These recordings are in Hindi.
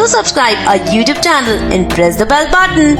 subscribe our YouTube channel and press the bell button.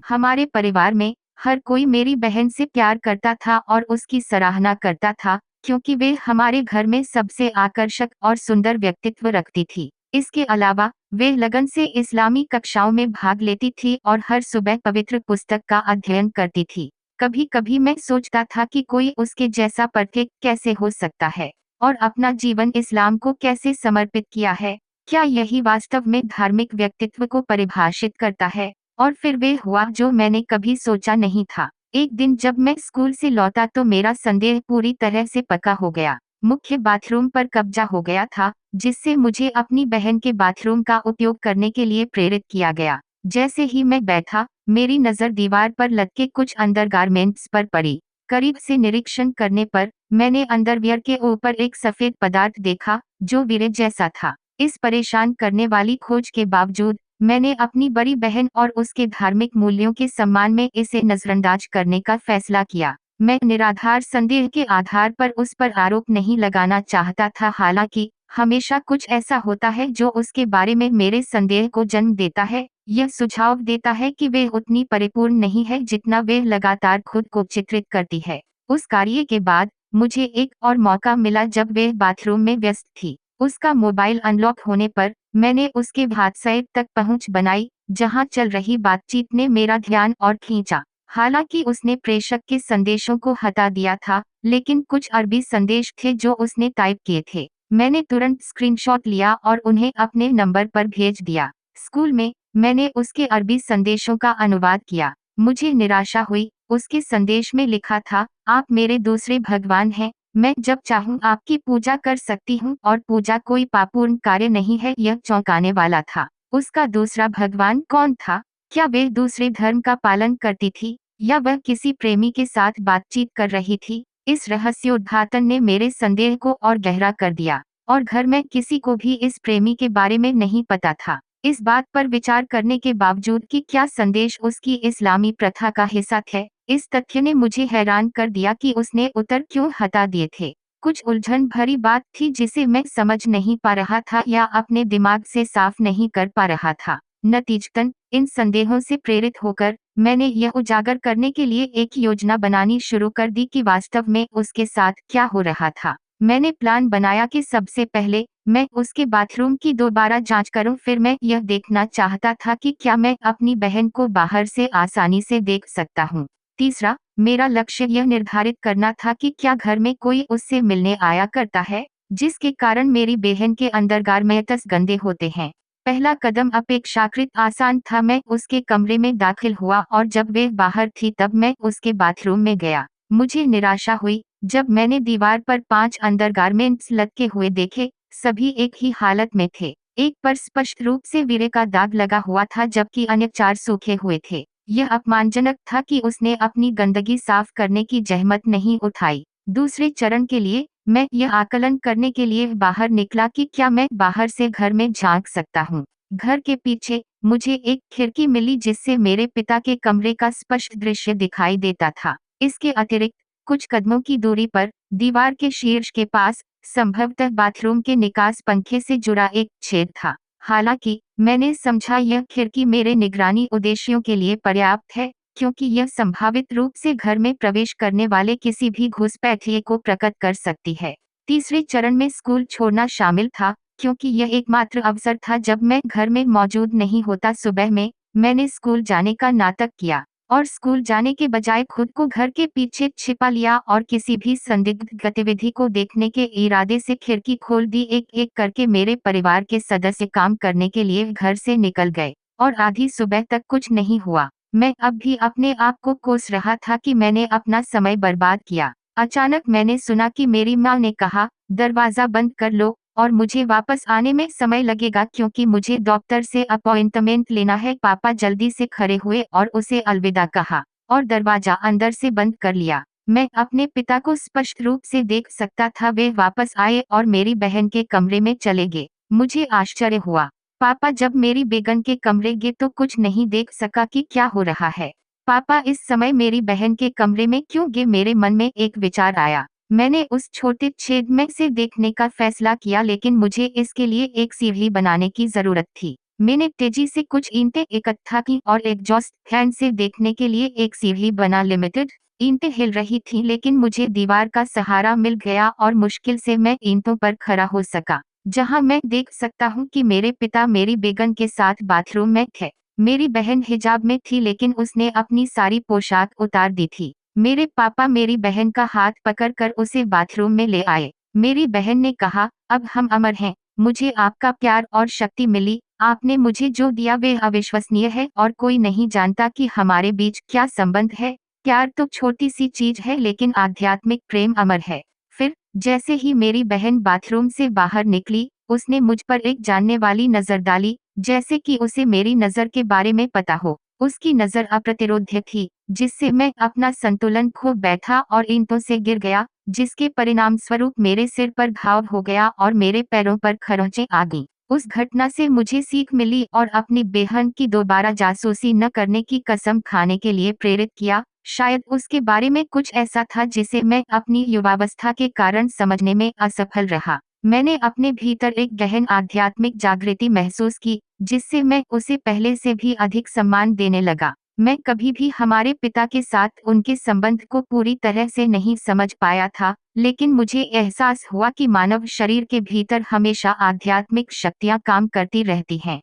हमारे परिवार में हर कोई मेरी बहन से प्यार करता था और उसकी सराहना करता था, क्योंकि वे हमारे घर में सबसे आकर्षक और सुंदर व्यक्तित्व रखती थी। इसके अलावा वे लगन से इस्लामी कक्षाओं में भाग लेती थी और हर सुबह पवित्र पुस्तक का अध्ययन करती थी। कभी कभी मैं सोचता था कि कोई उसके जैसा परफेक्ट कैसे हो सकता है और अपना जीवन इस्लाम को कैसे समर्पित किया है। क्या यही वास्तव में धार्मिक व्यक्तित्व को परिभाषित करता है? और फिर वे हुआ जो मैंने कभी सोचा नहीं था। एक दिन जब मैं स्कूल से लौटा तो मेरा संदेह पूरी तरह से पक्का हो गया। मुख्य बाथरूम पर कब्जा हो गया था, जिससे मुझे अपनी बहन के बाथरूम का उपयोग करने के लिए प्रेरित किया गया। जैसे ही मैं बैठा, मेरी नज़र दीवार पर लटके कुछ अंडरगारमेंट्स पर पड़ी। करीब से निरीक्षण करने पर मैंने अंडरवियर के ऊपर एक सफेद पदार्थ देखा जो वीरे जैसा था। इस परेशान करने वाली खोज के बावजूद मैंने अपनी बड़ी बहन और उसके धार्मिक मूल्यों के सम्मान में इसे नजरअंदाज करने का फैसला किया। मैं निराधार संदेह के आधार पर उस पर आरोप नहीं लगाना चाहता था, हालांकि हमेशा कुछ ऐसा होता है जो उसके बारे में मेरे संदेह को जन्म देता है। यह सुझाव देता है कि वे उतनी परिपूर्ण नहीं है जितना वे लगातार खुद को चित्रित करती है। उस कार्य के बाद मुझे एक और मौका मिला जब वे बाथरूम में व्यस्त थी। उसका मोबाइल अनलॉक होने पर मैंने उसके व्हाट्सएप तक पहुंच बनाई, जहां चल रही बातचीत ने मेरा ध्यान और खींचा। हालांकि उसने प्रेषक के संदेशों को हटा दिया था, लेकिन कुछ अरबी संदेश थे जो उसने टाइप किए थे। मैंने तुरंत स्क्रीनशॉट लिया और उन्हें अपने नंबर पर भेज दिया। स्कूल में मैंने उसके अरबी संदेशों का अनुवाद किया। मुझे निराशा हुई। उसके संदेश में लिखा था, आप मेरे दूसरे भगवान हैं, मैं जब चाहूं आपकी पूजा कर सकती हूं और पूजा कोई पापपूर्ण कार्य नहीं है। यह चौंकाने वाला था। उसका दूसरा भगवान कौन था? क्या वे दूसरे धर्म का पालन करती थी या वह किसी प्रेमी के साथ बातचीत कर रही थी? इस रहस्योद्घाटन ने मेरे संदेह को और गहरा कर दिया और घर में किसी को भी इस प्रेमी के बारे में नहीं पता था। इस बात पर विचार करने के बावजूद कि क्या संदेश उसकी इस्लामी प्रथा का हिस्सा थे, इस तथ्य ने मुझे हैरान कर दिया कि उसने उत्तर क्यों हटा दिए थे। कुछ उलझन भरी बात थी जिसे मैं समझ नहीं पा रहा था या अपने दिमाग से साफ नहीं कर पा रहा था। नतीजतन इन संदेहों से प्रेरित होकर मैंने यह उजागर करने के लिए एक योजना बनानी शुरू कर दी कि वास्तव में उसके साथ क्या हो रहा था। मैंने प्लान बनाया कि सबसे पहले मैं उसके बाथरूम की दोबारा जांच करूं। फिर मैं यह देखना चाहता था कि क्या मैं अपनी बहन को बाहर से आसानी से देख सकता हूं। तीसरा, मेरा लक्ष्य यह निर्धारित करना था कि क्या घर में कोई उससे मिलने आया करता है, जिसके कारण मेरी बहन के अंडरगारमेंट्स गंदे होते हैं। पहला कदम अपेक्षाकृत आसान था। मैं उसके कमरे में दाखिल हुआ और जब वे बाहर थी तब मैं उसके बाथरूम में गया। मुझे निराशा हुई जब मैंने दीवार पर 5 अंडरगारमेंट्स लटके हुए देखे। सभी एक ही हालत में थे। एक पर स्पष्ट रूप से वीरे का दाग लगा हुआ था, जबकि अन्य 4 सूखे हुए थे। यह अपमानजनक था कि उसने अपनी गंदगी साफ करने की जहमत नहीं उठाई। दूसरे चरण के लिए मैं यह आकलन करने के लिए बाहर निकला कि क्या मैं बाहर से घर में झांक सकता हूँ। घर के पीछे मुझे एक खिड़की मिली जिससे मेरे पिता के कमरे का स्पष्ट दृश्य दिखाई देता था। इसके अतिरिक्त कुछ कदमों की दूरी पर दीवार के शीर्ष के पास संभवतः बाथरूम के निकास पंखे से जुड़ा एक छेद था। हालांकि मैंने समझा यह खिड़की मेरे निगरानी उद्देश्यों के लिए पर्याप्त है, क्योंकि यह संभावित रूप से घर में प्रवेश करने वाले किसी भी घुसपैठिए को प्रकट कर सकती है। तीसरे चरण में स्कूल छोड़ना शामिल था, क्योंकि यह एकमात्र अवसर था जब मैं घर में मौजूद नहीं होता। सुबह में मैंने स्कूल जाने का नाटक किया और स्कूल जाने के बजाय खुद को घर के पीछे छिपा लिया और किसी भी संदिग्ध गतिविधि को देखने के इरादे से खिड़की खोल दी। एक एक करके मेरे परिवार के सदस्य काम करने के लिए घर से निकल गए और आधी सुबह तक कुछ नहीं हुआ। मैं अब भी अपने आप को कोस रहा था कि मैंने अपना समय बर्बाद किया। अचानक मैंने सुना कि मेरी माँ ने कहा, दरवाजा बंद कर लो और मुझे वापस आने में समय लगेगा क्योंकि मुझे डॉक्टर से अपॉइंटमेंट लेना है। पापा जल्दी से खड़े हुए और उसे अलविदा कहा और दरवाजा अंदर से बंद कर लिया। मैं अपने पिता को स्पष्ट रूप से देख सकता था। वे वापस आए और मेरी बहन के कमरे में चले गए। मुझे आश्चर्य हुआ। पापा जब मेरी बेगन के कमरे गए तो कुछ नहीं देख सका कि क्या हो रहा है। पापा इस समय मेरी बहन के कमरे में क्यों गए? मेरे मन में एक विचार आया। मैंने उस छोटे छेद में से देखने का फैसला किया, लेकिन मुझे इसके लिए एक सीढ़ी बनाने की जरूरत थी। मैंने तेजी से कुछ ईंटें इकट्ठा की और एग्जॉस्ट फैन से देखने के लिए एक सीढ़ी बना। लिमिटेड ईंटें हिल रही थीं, लेकिन मुझे दीवार का सहारा मिल गया और मुश्किल से मैं ईंटों पर खड़ा हो सका, जहां मैं देख सकता हूं कि मेरे पिता मेरी बेगन के साथ बाथरूम में थे। मेरी बहन हिजाब में थी, लेकिन उसने अपनी सारी पोशाक उतार दी थी। मेरे पापा मेरी बहन का हाथ पकड़कर उसे बाथरूम में ले आए। मेरी बहन ने कहा, अब हम अमर हैं, मुझे आपका प्यार और शक्ति मिली। आपने मुझे जो दिया वे अविश्वसनीय है और कोई नहीं जानता कि हमारे बीच क्या संबंध है। प्यार तो छोटी सी चीज है, लेकिन आध्यात्मिक प्रेम अमर है। फिर जैसे ही मेरी बहन बाथरूम से बाहर निकली, उसने मुझ पर एक जानने वाली नजर डाली, जैसे कि उसे मेरी नजर के बारे में पता हो। उसकी नजर अप्रतिरोध्य थी, जिससे मैं अपना संतुलन खो बैठा और ईंटों से गिर गया, जिसके परिणाम स्वरूप मेरे सिर पर घाव हो गया और मेरे पैरों पर खरोंचें आ गईं। उस घटना से मुझे सीख मिली और अपनी बहन की दोबारा जासूसी न करने की कसम खाने के लिए प्रेरित किया। शायद उसके बारे में कुछ ऐसा था जिसे मैं अपनी युवावस्था के कारण समझने में असफल रहा। मैंने अपने भीतर एक गहन आध्यात्मिक जागृति महसूस की, जिससे मैं उसे पहले से भी अधिक सम्मान देने लगा। मैं कभी भी हमारे पिता के साथ उनके संबंध को पूरी तरह से नहीं समझ पाया था, लेकिन मुझे एहसास हुआ कि मानव शरीर के भीतर हमेशा आध्यात्मिक शक्तियां काम करती रहती हैं।